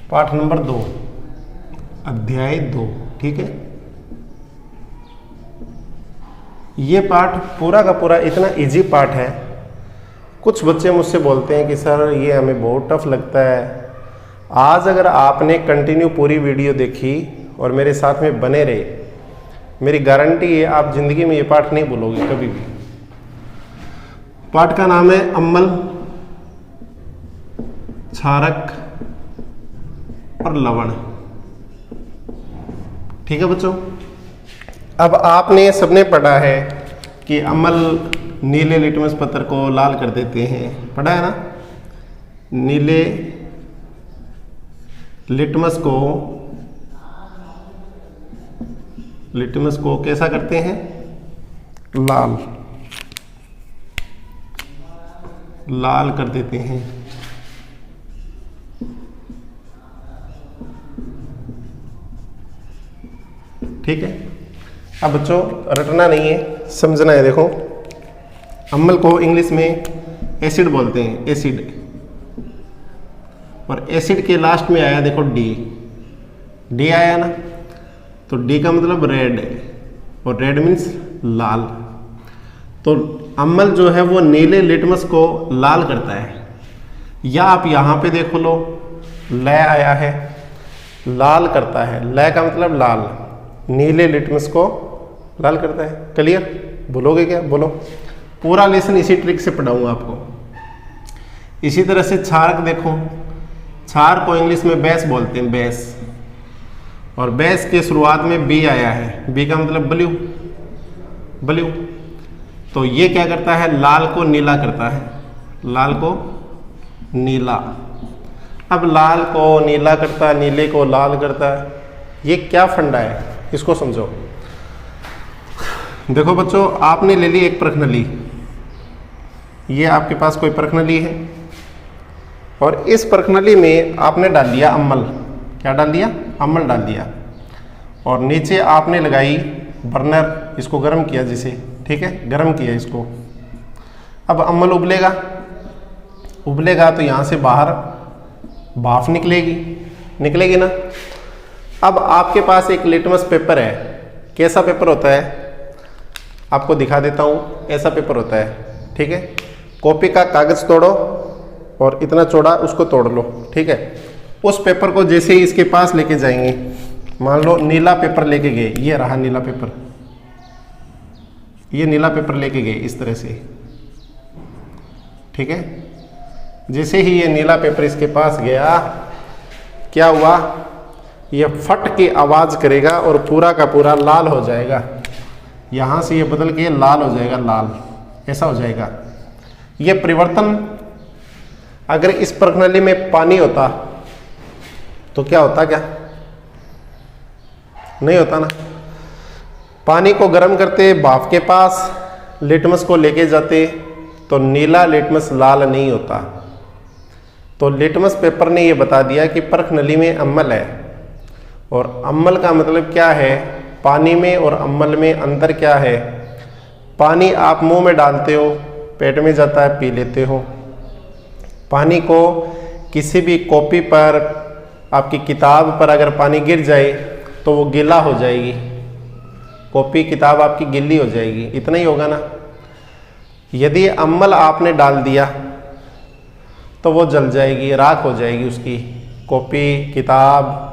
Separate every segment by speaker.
Speaker 1: पाठ नंबर 2, अध्याय 2। ठीक है, ये पाठ पूरा का पूरा इतना इजी पाठ है। कुछ बच्चे मुझसे बोलते हैं कि सर ये हमें बहुत टफ लगता है। आज अगर आपने कंटिन्यू पूरी वीडियो देखी और मेरे साथ में बने रहे, मेरी गारंटी है आप जिंदगी में ये पाठ नहीं भूलोगे कभी भी। पाठ का नाम है अम्ल, क्षारक और लवण। ठीक है बच्चों, अब आपने सबने पढ़ा है कि अम्ल नीले लिटमस पत्थर को लाल कर देते हैं, पढ़ा है ना। नीले लिटमस को कैसा करते हैं? लाल कर देते हैं। ठीक है, अब बच्चों रटना नहीं है, समझना है। देखो, अम्ल को इंग्लिश में एसिड बोलते हैं, एसिड। और एसिड के लास्ट में आया देखो डी आया ना, तो डी का मतलब रेड है, और रेड मीन्स लाल। तो अम्ल जो है वो नीले लिटमस को लाल करता है। या आप यहाँ पे देखो लो, लय आया है, लाल करता है। लय का मतलब लाल, नीले लिटमस को लाल करता है। क्लियर? बोलोगे क्या? बोलो। पूरा लेसन इसी ट्रिक से पढ़ाऊंगा आपको। इसी तरह से क्षारक देखो, क्षार को इंग्लिश में बेस बोलते हैं, बेस। और बेस के शुरुआत में बी आया है, बी का मतलब ब्लू। तो ये क्या करता है? लाल को नीला करता है, लाल को नीला। अब लाल को नीला करता है, नीले को लाल करता है, ये क्या फंडा है, इसको समझो। देखो बच्चों, आपने ले ली एक प्रश्नली, ये आपके पास कोई प्रश्नली है, और इस प्रश्नली में आपने डाल दिया अम्ल। क्या डाल दिया? अम्ल डाल दिया। और नीचे आपने लगाई बर्नर, इसको गर्म किया जिसे, ठीक है, गर्म किया इसको। अब अम्ल उबलेगा तो यहाँ से बाहर भाप निकलेगी ना। अब आपके पास एक लिटमस पेपर है। कैसा पेपर होता है? आपको दिखा देता हूँ, ऐसा पेपर होता है। ठीक है, कॉपी का कागज तोड़ो और इतना चौड़ा उसको तोड़ लो। ठीक है, उस पेपर को जैसे ही इसके पास लेके जाएंगे, मान लो नीला पेपर लेके गए, ये रहा नीला पेपर, ये नीला पेपर लेके गए इस तरह से। ठीक है, जैसे ही ये नीला पेपर इसके पास गया, क्या हुआ? ये फट के आवाज करेगा और पूरा का पूरा लाल हो जाएगा। यहां से ये बदल के लाल हो जाएगा, लाल ऐसा हो जाएगा। ये परिवर्तन अगर इस प्रणाली में पानी होता तो क्या होता? क्या नहीं होता ना। पानी को गर्म करते, भाप के पास लिटमस को लेके जाते, तो नीला लिटमस लाल नहीं होता। तो लिटमस पेपर ने ये बता दिया कि प्रश्नली में अम्ल है। और अम्ल का मतलब क्या है? पानी में और अम्ल में अंतर क्या है? पानी आप मुंह में डालते हो, पेट में जाता है, पी लेते हो। पानी को किसी भी कॉपी पर, आपकी किताब पर अगर पानी गिर जाए तो वो गीला हो जाएगी, कॉपी किताब आपकी गीली हो जाएगी, इतना ही होगा ना। यदि अम्ल आपने डाल दिया तो वो जल जाएगी, राख हो जाएगी उसकी कॉपी किताब।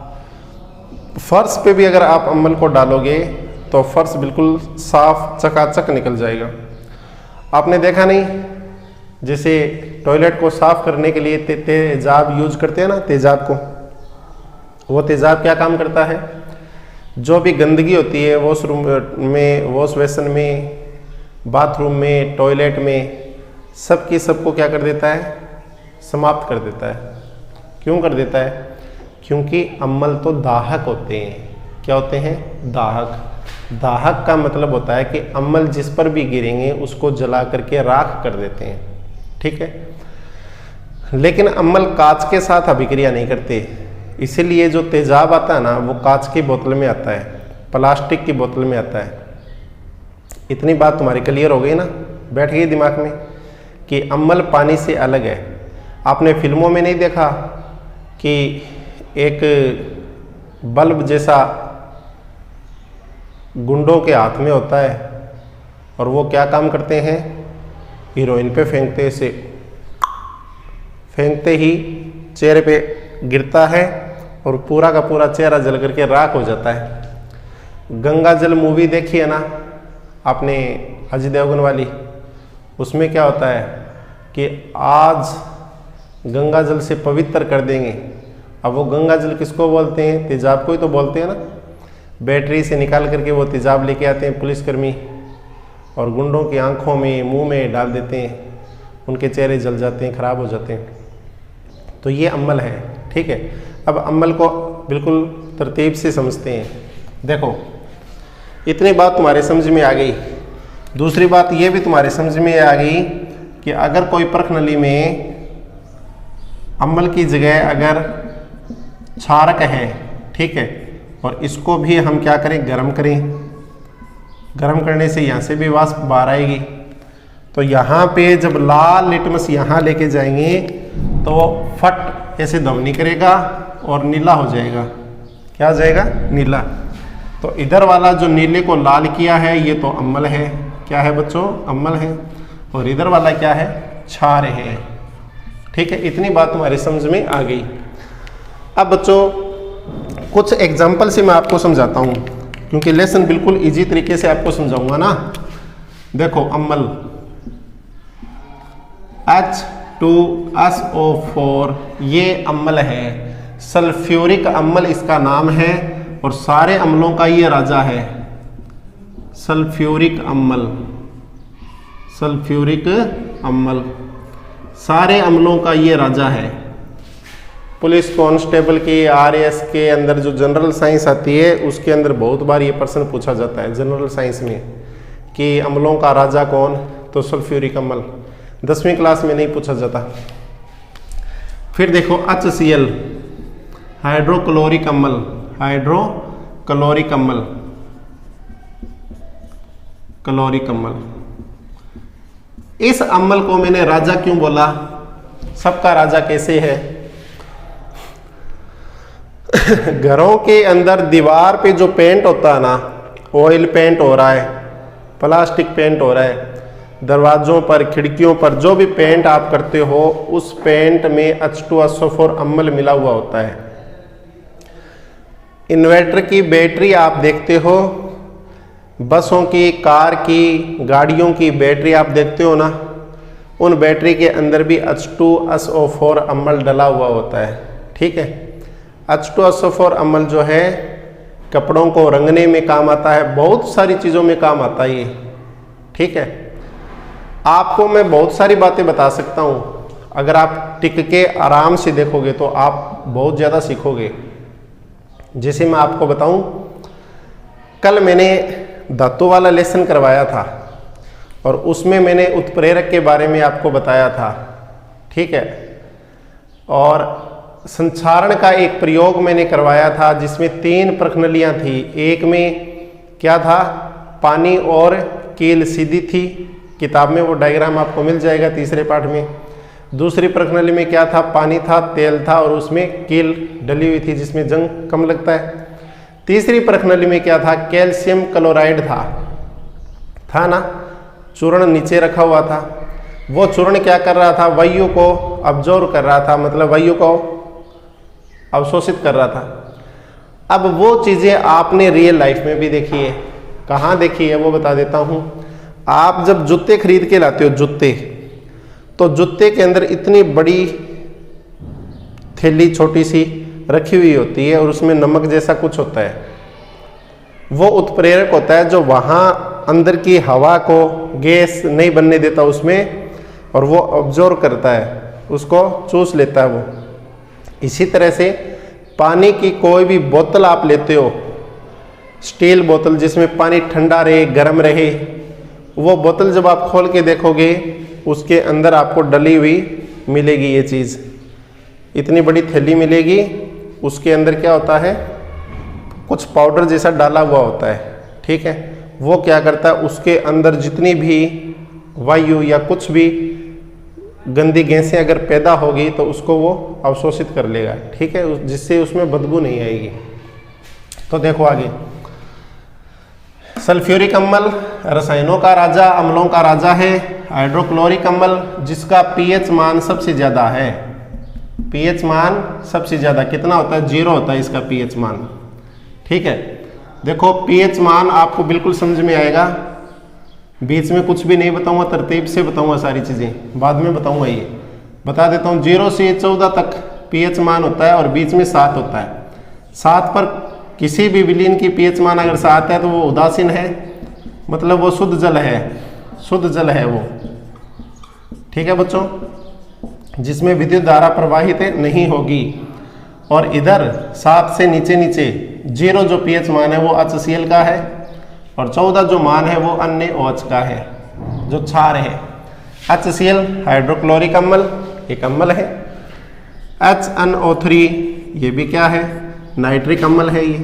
Speaker 1: फर्श पे भी अगर आप अम्ल को डालोगे तो फर्श बिल्कुल साफ चकाचक निकल जाएगा। आपने देखा नहीं, जैसे टॉयलेट को साफ करने के लिए तेजाब यूज करते हैं ना, तेजाब को, वो तेजाब क्या काम करता है? जो भी गंदगी होती है वॉशरूम में, वॉश बेसिन में, बाथरूम में, टॉयलेट में, सबकी सबको क्या कर देता है? समाप्त कर देता है। क्यों कर देता है? क्योंकि अम्ल तो दाहक होते हैं। क्या होते हैं? दाहक। दाहक का मतलब होता है कि अम्ल जिस पर भी गिरेंगे उसको जला करके राख कर देते हैं। ठीक है, लेकिन अम्ल कांच के साथ अभिक्रिया नहीं करते, इसीलिए जो तेजाब आता है ना वो कांच की बोतल में आता है, प्लास्टिक की बोतल में आता है। इतनी बात तुम्हारी क्लियर हो गई ना, बैठ गई दिमाग में कि अम्ल पानी से अलग है। आपने फिल्मों में नहीं देखा कि एक बल्ब जैसा गुंडों के हाथ में होता है और वो क्या काम करते हैं, हीरोइन पे फेंकते, से फेंकते ही चेहरे पे गिरता है और पूरा का पूरा चेहरा जल करके राख हो जाता है। गंगा जल मूवी देखी है ना आपने, अजय देवगन वाली, उसमें क्या होता है कि आज गंगा जल से पवित्र कर देंगे। अब वो गंगा जल किसको बोलते हैं, तेजाब को ही तो बोलते हैं ना। बैटरी से निकाल करके वो तेजाब लेके आते हैं पुलिसकर्मी और गुंडों की आंखों में, मुंह में डाल देते हैं, उनके चेहरे जल जाते हैं, खराब हो जाते हैं। तो ये अमल है, ठीक है। अब अमल को बिल्कुल तरतीब से समझते हैं। देखो, इतनी बात तुम्हारे समझ में आ गई। दूसरी बात ये भी तुम्हारे समझ में आ गई कि अगर कोई परख नली में अमल की जगह अगर क्षारक है, ठीक है, और इसको भी हम क्या करें, गर्म करें। गर्म करने से यहाँ से भी वाष्प बाहर आएगी। तो यहाँ पे जब लाल लिटमस यहाँ लेके जाएंगे तो फट ऐसे ध्वनि करेगा और नीला हो जाएगा। क्या हो जाएगा, नीला। तो इधर वाला जो नीले को लाल किया है ये तो अम्ल है। क्या है बच्चों, अम्ल है। और इधर वाला क्या है, क्षार है। ठीक है, इतनी बात तुम्हारी समझ में आ गई। अब बच्चों कुछ एग्जाम्पल से मैं आपको समझाता हूँ, क्योंकि लेसन बिल्कुल इजी तरीके से आपको समझाऊंगा ना। देखो अम्ल H2SO4 ये अम्ल है, सल्फ्यूरिक अम्ल इसका नाम है और सारे अम्लों का ये राजा है। सल्फ्यूरिक अम्ल, सल्फ्यूरिक अम्ल सारे अम्लों का ये राजा है। पुलिस कांस्टेबल की RAS के अंदर जो जनरल साइंस आती है उसके अंदर बहुत बार ये प्रश्न पूछा जाता है जनरल साइंस में कि अम्लों का राजा कौन, तो सल्फ्यूरिक अम्ल। 10वीं क्लास में नहीं पूछा जाता। फिर देखो HCl हाइड्रोक्लोरिक अम्ल, हाइड्रोक्लोरिक अम्ल, क्लोरिक अम्ल। इस अम्ल को मैंने राजा क्यों बोला, सबका राजा कैसे है? घरों के अंदर दीवार पे जो पेंट होता है ना, ऑयल पेंट हो रहा है, प्लास्टिक पेंट हो रहा है, दरवाजों पर, खिड़कियों पर जो भी पेंट आप करते हो उस पेंट में H2SO4 अम्ल मिला हुआ होता है। इन्वर्टर की बैटरी आप देखते हो, बसों की, कार की, गाड़ियों की बैटरी आप देखते हो ना, उन बैटरी के अंदर भी H2SO4 अम्ल डला हुआ होता है। ठीक है, H2SO4 अम्ल जो है कपड़ों को रंगने में काम आता है, बहुत सारी चीज़ों में काम आता है ये। ठीक है, आपको मैं बहुत सारी बातें बता सकता हूँ, अगर आप टिक के आराम से देखोगे तो आप बहुत ज़्यादा सीखोगे। जैसे मैं आपको बताऊँ, कल मैंने धातु वाला लेसन करवाया था और उसमें मैंने उत्प्रेरक के बारे में आपको बताया था। ठीक है, और संचारण का एक प्रयोग मैंने करवाया था जिसमें 3 प्रखनलियाँ थी। एक में क्या था, पानी और कील सीधी थी, किताब में वो डायग्राम आपको मिल जाएगा तीसरे पाठ में। दूसरी प्रखनली में क्या था, पानी था, तेल था और उसमें कील डली हुई थी जिसमें जंग कम लगता है। तीसरी प्रखनली में क्या था, कैल्शियम क्लोराइड था ना, चूर्ण नीचे रखा हुआ था। वो चूर्ण क्या कर रहा था, वायु को अब्जॉर्ब कर रहा था, मतलब वायु को अवशोषित कर रहा था। अब वो चीज़ें आपने रियल लाइफ में भी देखी है। कहाँ देखी है वो बता देता हूँ। आप जब जूते खरीद के लाते हो, जूते, तो जूते के अंदर इतनी बड़ी थैली छोटी सी रखी हुई होती है और उसमें नमक जैसा कुछ होता है। वो उत्प्रेरक होता है जो वहाँ अंदर की हवा को गैस नहीं बनने देता उसमें, और वो ऑब्जॉर्व करता है, उसको चूस लेता है वो। इसी तरह से पानी की कोई भी बोतल आप लेते हो, स्टील बोतल जिसमें पानी ठंडा रहे, गर्म रहे, वो बोतल जब आप खोल के देखोगे उसके अंदर आपको डली हुई मिलेगी ये चीज़। इतनी बड़ी थैली मिलेगी, उसके अंदर क्या होता है, कुछ पाउडर जैसा डाला हुआ होता है। ठीक है, वो क्या करता है, उसके अंदर जितनी भी वायु या कुछ भी गंदी गैसें अगर पैदा होगी तो उसको वो अवशोषित कर लेगा, ठीक है, जिससे उसमें बदबू नहीं आएगी। तो देखो आगे, सल्फ्यूरिक अम्ल रसायनों का राजा, अम्लों का राजा है। हाइड्रोक्लोरिक अम्ल जिसका पीएच मान सबसे ज़्यादा है, पीएच मान सबसे ज़्यादा कितना होता है, 0 होता है इसका पीएच मान, ठीक है। देखो पीएच मान आपको बिल्कुल समझ में आएगा, बीच में कुछ भी नहीं बताऊंगा, तरतीब से बताऊंगा सारी चीज़ें, बाद में बताऊंगा। ये बता देता हूँ 0 से 14 तक पीएच मान होता है और बीच में 7 होता है। 7 पर किसी भी विलीन की पीएच मान अगर 7 है तो वो उदासीन है, मतलब वो शुद्ध जल है, शुद्ध जल है वो, ठीक है बच्चों, जिसमें विद्युत धारा प्रवाहित नहीं होगी। और इधर 7 से नीचे नीचे 0 जो पीएच मान है वो HCl का है और 14 जो मान है वो अन्य OH का है, जो क्षार है। HCl हाइड्रोक्लोरिक अम्ल एक अम्ल है। HNO3 ये भी क्या है, नाइट्रिक अम्ल है। ये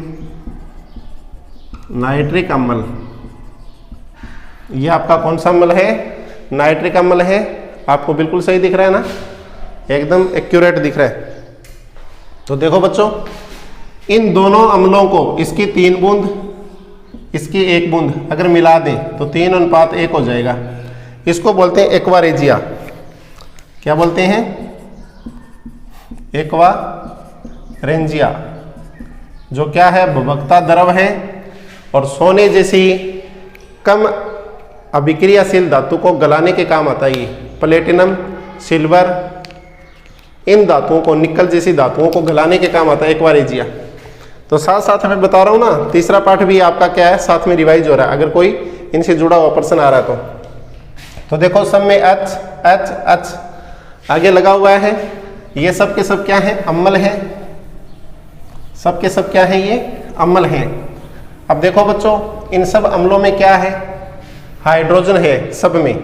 Speaker 1: नाइट्रिक अम्ल, ये आपका कौन सा अम्ल है, नाइट्रिक अम्ल है। आपको बिल्कुल सही दिख रहा है ना, एकदम एक्यूरेट दिख रहा है। तो देखो बच्चों, इन दोनों अम्लों को, इसकी 3 बूंद इसकी 1 बूंद अगर मिला दें तो 3:1 हो जाएगा। इसको बोलते हैं एक्वारेजिया। क्या बोलते हैं, एक्वारेंजिया, जो क्या है, भभकता द्रव है और सोने जैसी कम अभिक्रियाशील धातु को गलाने के काम आता है। ये प्लेटिनम, सिल्वर, इन धातुओं को, निकल जैसी धातुओं को गलाने के काम आता है एक्वारेजिया। तो साथ साथ मैं बता रहा हूँ ना, तीसरा पार्ट भी आपका क्या है, साथ में रिवाइज हो रहा है, अगर कोई इनसे जुड़ा हुआ पर्सन आ रहा है तो देखो सब में H H H आगे लगा हुआ है। ये सब के सब क्या है, अम्ल है, सब के सब क्या है, ये अम्ल है। अब देखो बच्चों, इन सब अम्लों में क्या है, हाइड्रोजन है, सब में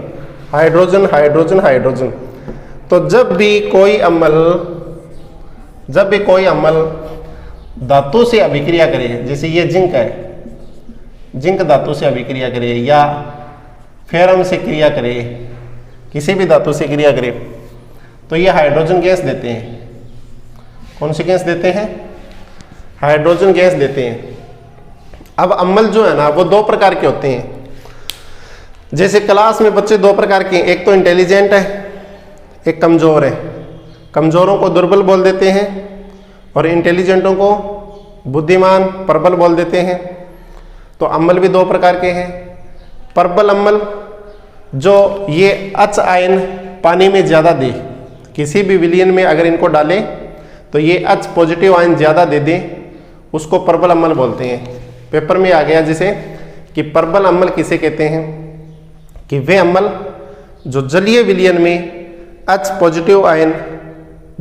Speaker 1: हाइड्रोजन हाइड्रोजन हाइड्रोजन। तो जब भी कोई अम्ल धातु से अभिक्रिया करे, जैसे ये जिंक है, जिंक धातु से अभिक्रिया करे या फेरम से क्रिया करे, किसी भी धातु से क्रिया करे, तो ये हाइड्रोजन गैस देते हैं। कौन सी गैस देते हैं, हाइड्रोजन गैस देते हैं। अब अम्ल जो है ना वो 2 प्रकार के होते हैं। जैसे क्लास में बच्चे 2 प्रकार के, एक तो इंटेलिजेंट है, एक कमजोर है। कमजोरों को दुर्बल बोल देते हैं और इंटेलिजेंटों को बुद्धिमान, प्रबल बोल देते हैं। तो अम्ल भी 2 प्रकार के हैं। प्रबल अम्ल जो ये H आयन पानी में ज़्यादा दे, किसी भी विलयन में अगर इनको डालें तो ये H पॉजिटिव आयन ज़्यादा दे दें, उसको प्रबल अम्ल बोलते हैं। पेपर में आ गया जैसे कि प्रबल अम्ल किसे कहते हैं, कि वे अम्ल जो जलीय विलयन में H पॉजिटिव आयन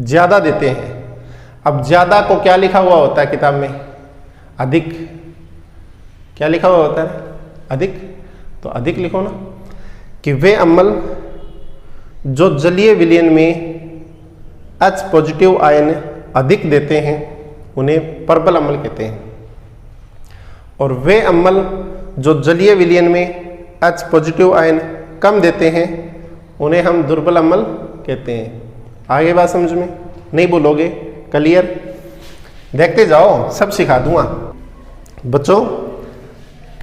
Speaker 1: ज़्यादा देते हैं। अब ज़्यादा को क्या लिखा हुआ होता है किताब में, अधिक। क्या लिखा हुआ होता है, अधिक, तो अधिक लिखो ना, कि वे अम्ल जो जलीय विलयन में H पॉजिटिव आयन अधिक देते हैं उन्हें प्रबल अम्ल कहते हैं। और वे अम्ल जो जलीय विलयन में H पॉजिटिव आयन कम देते हैं उन्हें हम दुर्बल अम्ल कहते हैं। आगे बात समझ में, नहीं बोलोगे, क्लियर, देखते जाओ, सब सिखा दूंगा बच्चों।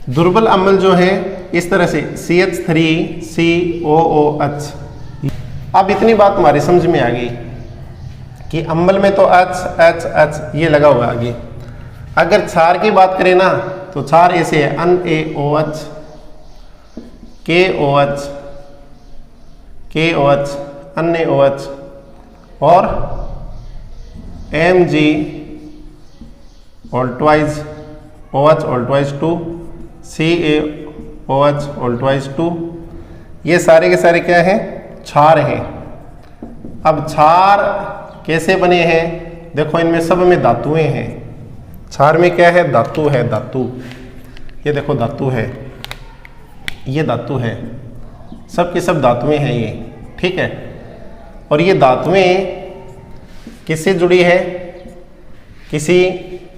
Speaker 1: दुर्बल अम्ल जो है इस तरह से CH3COOH। अब इतनी बात तुम्हारी समझ में आ गई कि अम्ल में तो H H H ये लगा हुआ आगे। अगर क्षार की बात करें ना तो क्षार ऐसे है, NaOH, KOH, KOH, अन्य OH और Mg all twice OH all twice 2, CaOH all twice 2। ये सारे के सारे क्या हैं, क्षार हैं। अब क्षार कैसे बने हैं, देखो इनमें सब में धातुएं हैं। क्षार में क्या है, धातु है, धातु। ये देखो धातु है, ये धातु है, सब के सब धातुएं हैं ये, ठीक है। और ये धातुएं किससे जुड़ी है, किसी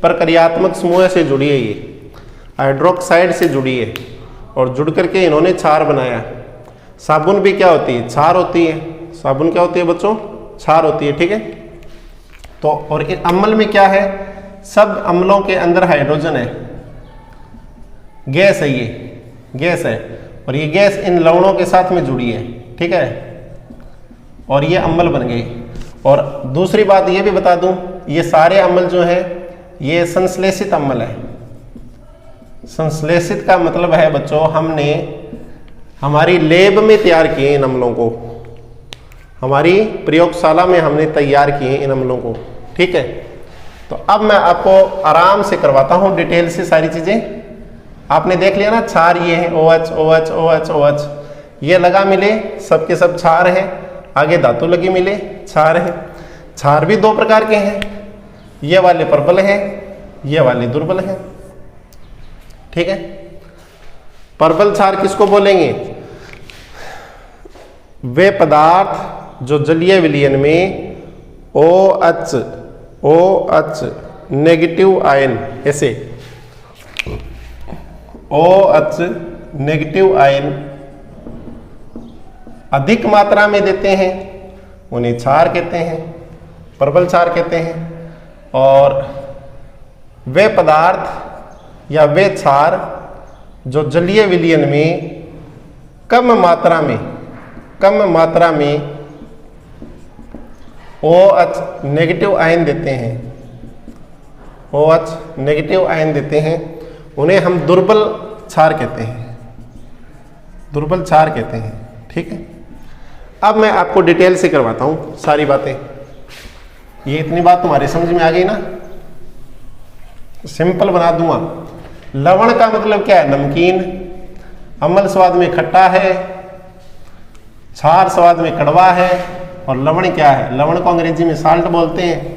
Speaker 1: प्रक्रियात्मक समूह से जुड़ी है। ये हाइड्रोक्साइड से जुड़ी है और जुड़ करके इन्होंने क्षार बनाया। साबुन भी क्या होती है, क्षार होती है। साबुन क्या होती है बच्चों? क्षार होती है, ठीक है। तो और अम्ल में क्या है? सब अम्लों के अंदर हाइड्रोजन है, गैस है, ये गैस है, और ये गैस इन लवणों के साथ में जुड़ी है, ठीक है, और ये अम्ल बन गई। और दूसरी बात ये भी बता दूं, ये सारे अम्ल जो है ये संश्लेषित अम्ल है। संश्लेषित का मतलब है बच्चों, हमने हमारी लैब में तैयार किए इन अम्लों को, हमारी प्रयोगशाला में हमने तैयार किए इन अम्लों को, ठीक है। तो अब मैं आपको आराम से करवाता हूं डिटेल से सारी चीजें। आपने देख लिया ना, क्षार ये है OH OH OH OH, ये लगा मिले, सबके सब क्षार है। आगे धातु लगी मिले, क्षार है। क्षार भी दो प्रकार के हैं, ये वाले प्रबल हैं, ये वाले दुर्बल हैं, ठीक है। प्रबल क्षार किसको बोलेंगे? वे पदार्थ जो जलीय विलयन में OH नेगेटिव आयन, ऐसे OH नेगेटिव आयन अधिक मात्रा में देते हैं, उन्हें क्षार कहते हैं, प्रबल क्षार कहते हैं। और वे पदार्थ या वे क्षार जो जलीय विलयन में कम मात्रा में OH नेगेटिव आयन देते हैं, OH नेगेटिव आयन देते हैं, उन्हें हम दुर्बल क्षार कहते हैं, दुर्बल क्षार कहते हैं, ठीक है। अब मैं आपको डिटेल से करवाता हूं सारी बातें। ये इतनी बात तुम्हारी समझ में आ गई ना? सिंपल बना दूंगा। लवण का मतलब क्या है? नमकीन। अम्ल स्वाद में खट्टा है, क्षार स्वाद में कड़वा है, और लवण क्या है? लवण को अंग्रेजी में साल्ट बोलते हैं,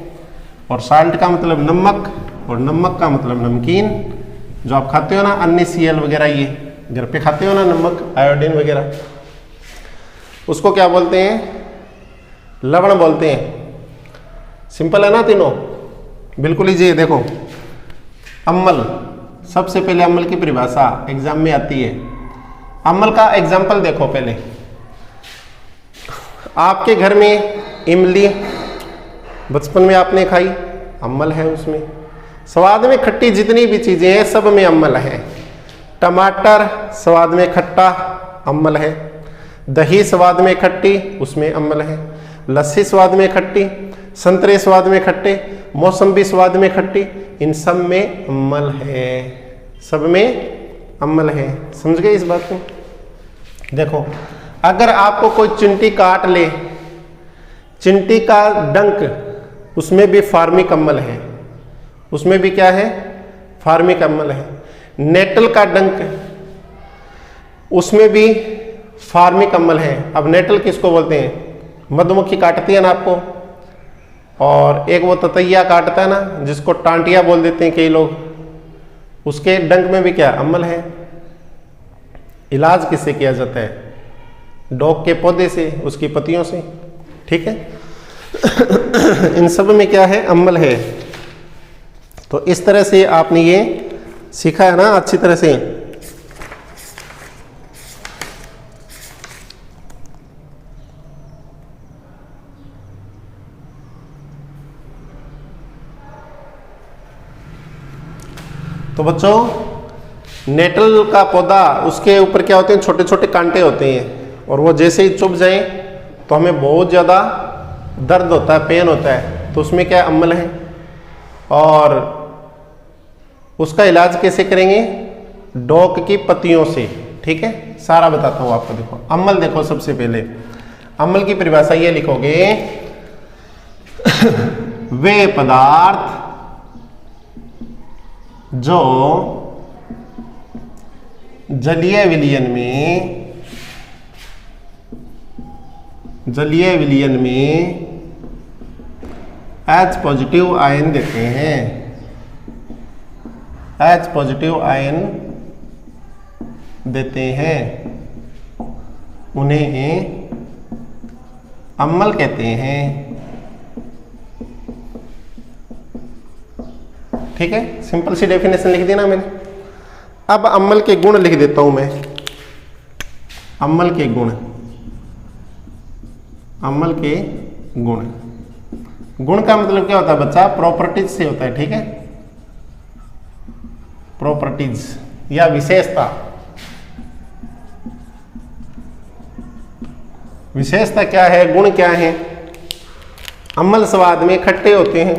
Speaker 1: और साल्ट का मतलब नमक, और नमक का मतलब नमकीन, जो आप खाते हो ना NaCl वगैरह, ये घर पे खाते हो ना नमक, आयोडीन वगैरह, उसको क्या बोलते हैं? लवण बोलते हैं। सिंपल है ना तीनों? बिल्कुल इजी। देखो, अम्ल, सबसे पहले अम्ल की परिभाषा एग्जाम में आती है। अम्ल का एग्जाम्पल देखो पहले। आपके घर में इमली बचपन में आपने खाई, अम्ल है उसमें। स्वाद में खट्टी जितनी भी चीजें हैं सब में अम्ल है। टमाटर स्वाद में खट्टा, अम्ल है। दही स्वाद में खट्टी, उसमें अम्ल है। लस्सी स्वाद में खट्टी, संतरे स्वाद में खट्टे, मौसम्बी स्वाद में खट्टी, इन सब में अम्ल है, सब में अम्ल है। समझ गए इस बात को? देखो, अगर आपको कोई चिंटी काट ले, चिंटी का डंक, उसमें भी फार्मिक अम्ल है, उसमें भी क्या है? फार्मिक अम्ल है। नेटल का डंक, उसमें भी फार्मिक अम्ल है। अब नेटल किसको बोलते हैं? मधुमक्खी काटती है ना आपको, और एक वो ततैया काटता है ना, जिसको टांटिया बोल देते हैं कई लोग, उसके डंक में भी क्या? अम्ल है। इलाज किससे किया जाता है? डॉग के पौधे से, उसकी पत्तियों से, ठीक है। इन सब में क्या है? अम्ल है। तो इस तरह से आपने ये सीखा है ना अच्छी तरह से। तो बच्चों, नेटल का पौधा, उसके ऊपर क्या होते हैं? छोटे छोटे कांटे होते हैं, और वो जैसे ही चुभ जाए तो हमें बहुत ज़्यादा दर्द होता है, पेन होता है, तो उसमें क्या? अम्ल है। और उसका इलाज कैसे करेंगे? डॉग की पत्तियों से, ठीक है। सारा बताता हूँ आपको। देखो, अम्ल देखो, सबसे पहले अम्ल की परिभाषा ये लिखोगे, वे पदार्थ जो जलीय विलयन में H पॉजिटिव आयन देते हैं, H पॉजिटिव आयन देते हैं, उन्हें अम्ल कहते हैं, ठीक है। सिंपल सी डेफिनेशन लिख दी ना मैंने। अब अम्ल के गुण लिख देता हूं मैं। अम्ल के गुण, अम्ल के गुण। गुण का मतलब क्या होता है बच्चा? प्रॉपर्टीज से होता है, ठीक है, प्रॉपर्टीज या विशेषता। विशेषता क्या है, गुण क्या है? अम्ल स्वाद में खट्टे होते हैं।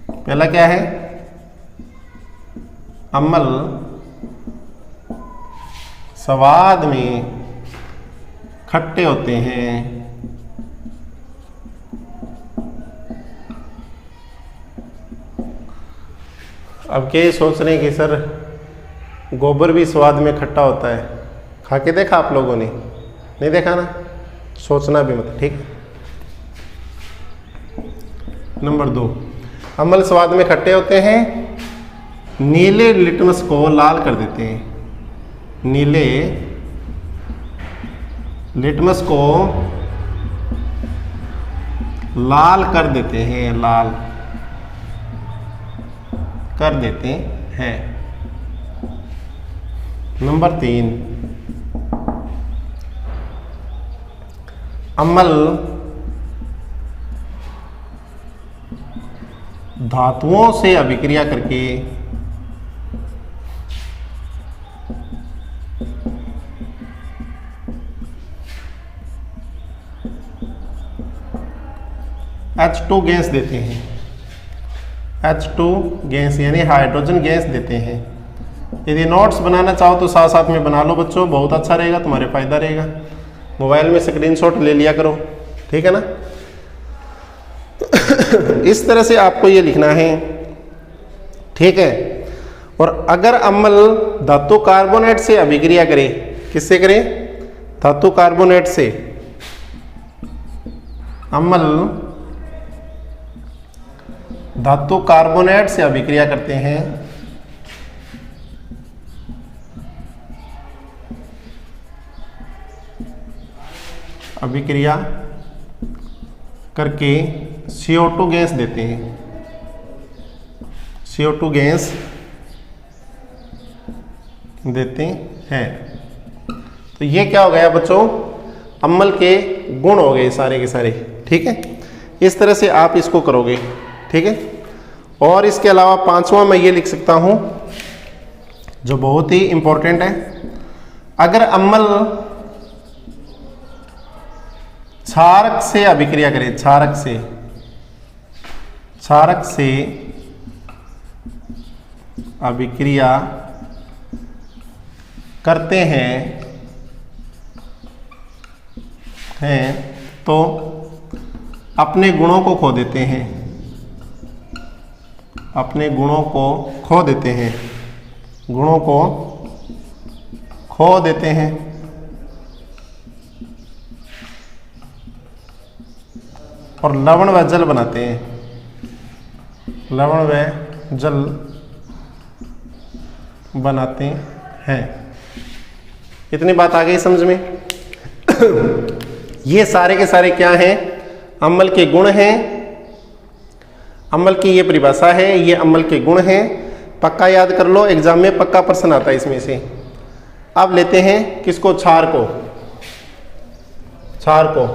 Speaker 1: पहला क्या है? अम्ल स्वाद में खट्टे होते हैं। अब क्या सोच रहे हैं कि सर गोबर भी स्वाद में खट्टा होता है, खा के देखा आप लोगों ने? नहीं देखा ना, सोचना भी मत, ठीक। नंबर 2, अम्ल स्वाद में खट्टे होते हैं, नीले लिटमस को लाल कर देते हैं। नीले लिटमस को लाल कर देते हैं, लाल कर देते हैं। नंबर 3, अम्ल धातुओं से अभिक्रिया करके H2 गैस देते हैं। H2 गैस यानी हाइड्रोजन गैस देते हैं। यदि नोट्स बनाना चाहो तो साथ साथ में बना लो बच्चों, बहुत अच्छा रहेगा, तुम्हारे फायदा रहेगा। मोबाइल में स्क्रीनशॉट ले लिया करो, ठीक है ना। इस तरह से आपको ये लिखना है, ठीक है। और अगर अम्ल धातु कार्बोनेट से अभिक्रिया करे, किससे करे? धातु कार्बोनेट से। अम्ल धातु कार्बोनेट से अभिक्रिया करते हैं, अभिक्रिया करके CO2 गैस देते हैं। CO2 गैस देते हैं। तो ये क्या हो गया बच्चों? अम्ल के गुण हो गए सारे के सारे, ठीक है। इस तरह से आप इसको करोगे, ठीक है। और इसके अलावा 5वां मैं ये लिख सकता हूं जो बहुत ही इंपॉर्टेंट है। अगर अम्ल क्षारक से अभिक्रिया करे, क्षारक से अभिक्रिया करते हैं तो अपने गुणों को खो देते हैं, अपने गुणों को खो देते हैं, गुणों को खो देते हैं। और लवण व जल बनाते हैं, लवण व जल बनाते हैं। इतनी बात आ गई समझ में? ये सारे के सारे क्या हैं? अम्ल के गुण हैं। अम्ल की ये परिभाषा है, ये अम्ल के गुण हैं। पक्का याद कर लो, एग्जाम में पक्का प्रश्न आता है इसमें से। अब लेते हैं किसको? क्षार को। क्षार को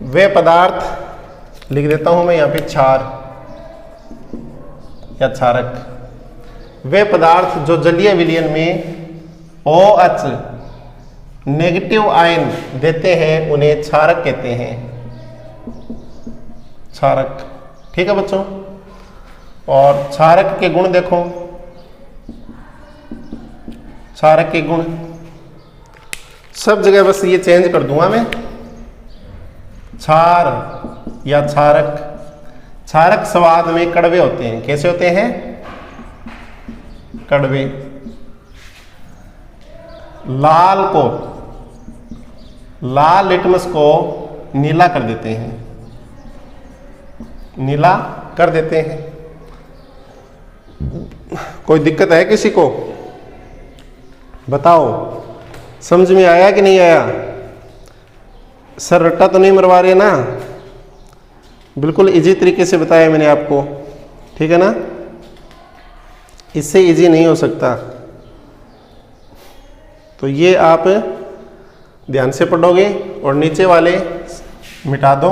Speaker 1: वे पदार्थ लिख देता हूं मैं यहाँ पे, क्षार या क्षारक। वे पदार्थ जो जलीय विलयन में OH नेगेटिव आयन देते हैं उन्हें क्षारक कहते हैं, क्षारक, ठीक है बच्चों। और क्षारक के गुण देखो, क्षारक के गुण सब जगह बस ये चेंज कर दूंगा मैं, क्षार या क्षारक। क्षारक स्वाद में कड़वे होते हैं। कैसे होते हैं? कड़वे। लाल लिटमस को नीला कर देते हैं, नीला कर देते हैं। कोई दिक्कत है किसी को? बताओ, समझ में आया कि नहीं आया? सर रट्टा तो नहीं मरवा रहे ना? बिल्कुल इजी तरीके से बताया मैंने आपको, ठीक है ना। इससे इजी नहीं हो सकता। तो ये आप ध्यान से पढ़ोगे और नीचे वाले मिटा दो,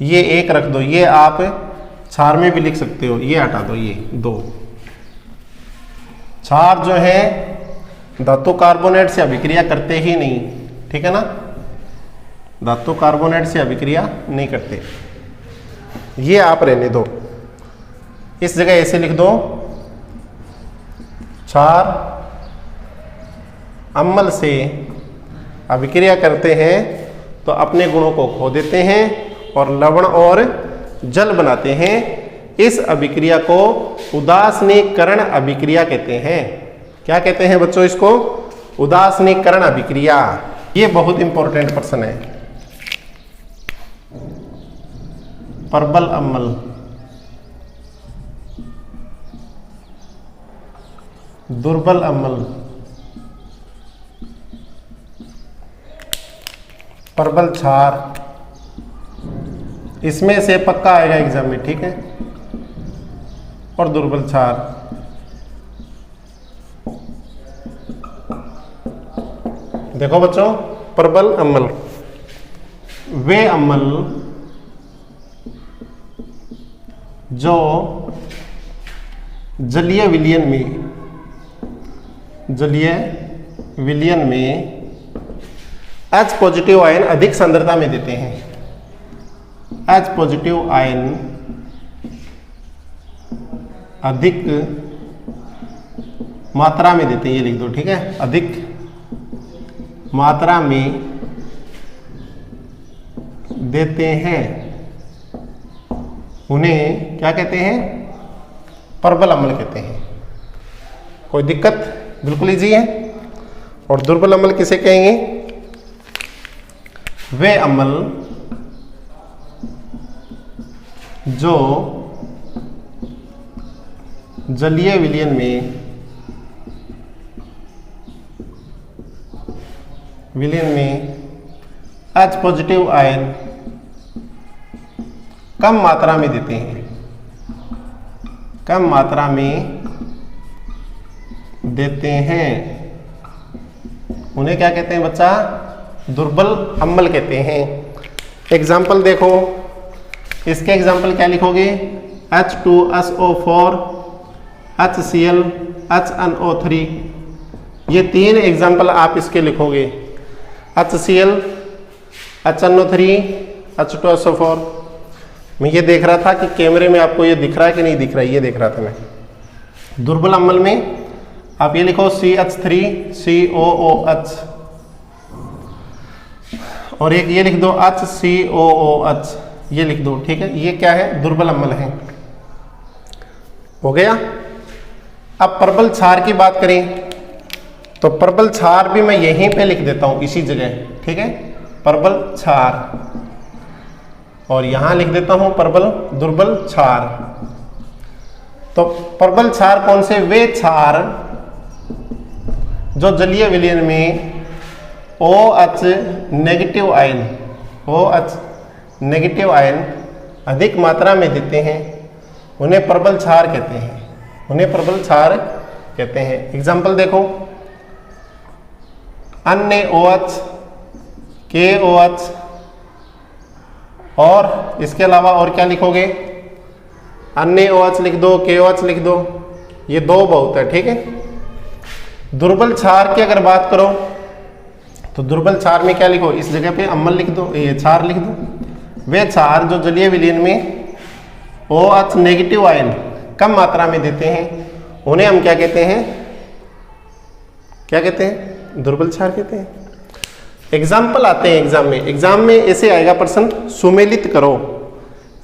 Speaker 1: ये 1 रख दो। ये आप क्षार में भी लिख सकते हो, ये हटा दो, ये 2। क्षार जो है धातु कार्बोनेट से अभिक्रिया करते ही नहीं, ठीक है ना, धातु कार्बोनेट से अभिक्रिया नहीं करते। ये आप रहने दो, इस जगह ऐसे लिख दो, क्षार अम्ल से अभिक्रिया करते हैं तो अपने गुणों को खो देते हैं और लवण और जल बनाते हैं। इस अभिक्रिया को उदासीनीकरण अभिक्रिया कहते हैं। क्या कहते हैं बच्चों इसको? उदासीनीकरण अभिक्रिया। ये बहुत इंपॉर्टेंट प्रश्न है। प्रबल अम्ल, दुर्बल अम्ल, प्रबल क्षार, इसमें से पक्का आएगा एग्जाम में, ठीक है। और दुर्बल क्षार, देखो बच्चों, प्रबल अम्ल वे अम्ल जो जलीय विलयन में H पॉजिटिव आयन अधिक सांद्रता में देते हैं। H पॉजिटिव आयन अधिक मात्रा में देते हैं, ये लिख दो, ठीक है। अधिक मात्रा में देते हैं, उन्हें क्या कहते हैं? प्रबल अम्ल कहते हैं। कोई दिक्कत? बिल्कुल इजी है। और दुर्बल अम्ल किसे कहेंगे? वे अम्ल जो जलीय विलयन में H पॉजिटिव आयन कम मात्रा में देते हैं, कम मात्रा में देते हैं, उन्हें क्या कहते हैं बच्चा? दुर्बल अम्ल कहते हैं। एग्जाम्पल देखो, इसके एग्जाम्पल क्या लिखोगे? H2SO4, HCl, HNO3। ये 3 एग्जाम्पल आप इसके लिखोगे। HCl, HNO3, H2SO4। मैं ये देख रहा था कि कैमरे में आपको ये दिख रहा है कि नहीं दिख रहा है, ये देख रहा था मैं। दुर्बल अम्ल में आप ये लिखो CH3COOH, और एक ये लिख दो HCOOH, ये लिख दो, ठीक है। ये क्या है? दुर्बल अम्ल है। हो गया। अब प्रबल क्षार की बात करें तो प्रबल क्षार भी मैं यहीं पे लिख देता हूं, इसी जगह, ठीक है। प्रबल क्षार, और यहां लिख देता हूं दुर्बल क्षार। तो प्रबल क्षार कौन से? वे क्षार जो जलीय विलयन में OH नेगेटिव आयन अधिक मात्रा में देते हैं, उन्हें प्रबल क्षार कहते हैं। एग्जाम्पल देखो, अन्य OH, KOH, और इसके अलावा और क्या लिखोगे? अन्य OH लिख दो, KOH लिख दो, ये 2 बहुत है, ठीक है। दुर्बल क्षार की अगर बात करो तो दुर्बल क्षार में क्या लिखो? इस जगह पे अम्ल लिख दो, ये क्षार लिख दो। वे क्षार जो जलीय विलयन में OH नेगेटिव आयन कम मात्रा में देते हैं, उन्हें हम क्या कहते हैं? दुर्बल क्षार कहते हैं। एग्जाम्पल आते हैं एग्जाम में ऐसे आएगा प्रश्न, सुमेलित करो।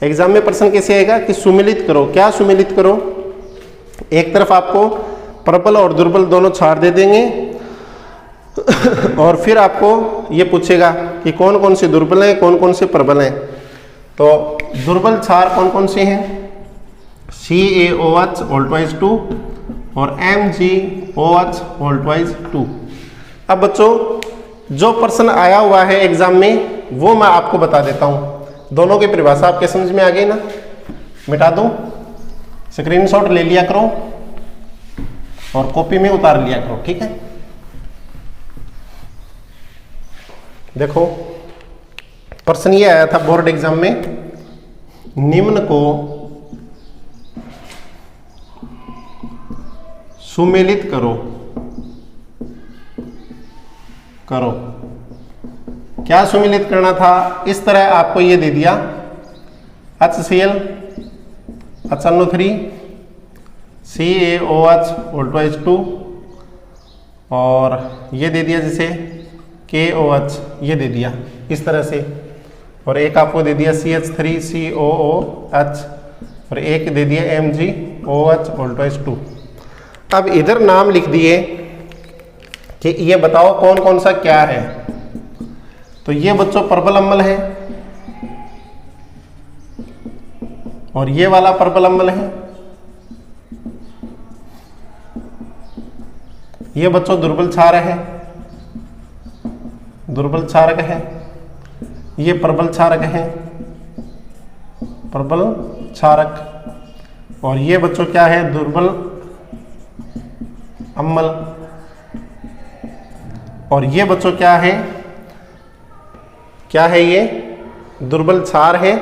Speaker 1: एग्जाम में प्रश्न कैसे आएगा कि सुमेलित करो। क्या सुमेलित करो? एक तरफ आपको प्रबल और दुर्बल दोनों क्षार दे देंगे और फिर आपको ये पूछेगा कि कौन कौन से दुर्बल हैं, कौन कौन से प्रबल हैं। तो दुर्बल क्षार कौन कौन से हैं? CaOH होल ट्वाइस 2 और MgOH होल ट्वाइस 2। अब बच्चों, जो प्रश्न आया हुआ है एग्जाम में वो मैं आपको बता देता हूं। दोनों की परिभाषा आपके समझ में आ गई ना? मिटा दो, स्क्रीनशॉट ले लिया करो और कॉपी में उतार लिया करो, ठीक है। देखो, प्रश्न ये आया था बोर्ड एग्जाम में, निम्न को सुमेलित करो। क्या सुमेलित करना था? इस तरह आपको ये दे दिया HCl HNO3 CaOH H2 और ये दे दिया जैसे KOH, ये दे दिया इस तरह से, और एक आपको दे दिया CH3COOH और एक दे दिया MgOH H2। अब इधर नाम लिख दिए कि ये बताओ कौन कौन सा क्या है। तो ये बच्चों प्रबल अम्ल है और ये वाला प्रबल अम्ल है। ये बच्चों दुर्बल क्षारक है, दुर्बल क्षारक है। ये प्रबल क्षारक है, प्रबल क्षारक। और ये बच्चों क्या है? दुर्बल अम्ल। और ये बच्चों क्या है? क्या है? ये दुर्बल क्षार है,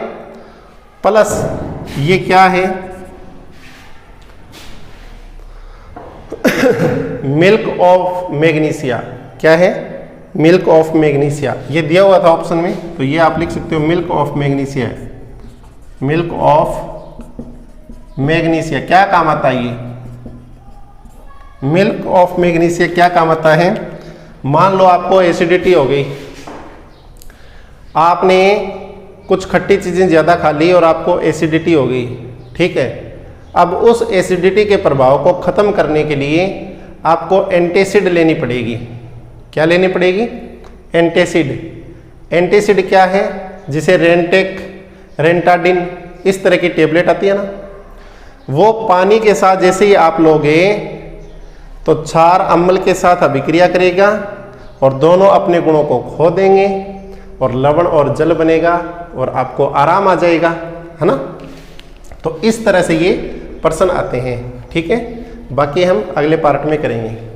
Speaker 1: प्लस ये क्या है? Milk of magnesia. क्या है? Milk of magnesia. ये दिया हुआ था ऑप्शन में, तो ये आप लिख सकते हो मिल्क ऑफ मैग्नीशिया है। मिल्क ऑफ मैग्नीशिया क्या काम आता है? ये मिल्क ऑफ मैग्नीशिया क्या काम आता है? मान लो आपको एसिडिटी हो गई, आपने कुछ खट्टी चीजें ज्यादा खा ली और आपको एसिडिटी हो गई, ठीक है। अब उस एसिडिटी के प्रभाव को खत्म करने के लिए आपको एंटासिड लेनी पड़ेगी। क्या लेनी पड़ेगी? एंटासिड। एंटासिड क्या है? जिसे रेंटेक, रेंटाडिन, इस तरह की टेबलेट आती है ना, वो पानी के साथ जैसे ही आप लोगे तो क्षार अम्ल के साथ अभिक्रिया करेगा और दोनों अपने गुणों को खो देंगे और लवण और जल बनेगा और आपको आराम आ जाएगा, है ना। तो इस तरह से ये प्रश्न आते हैं, ठीक है। बाकी हम अगले पार्ट में करेंगे।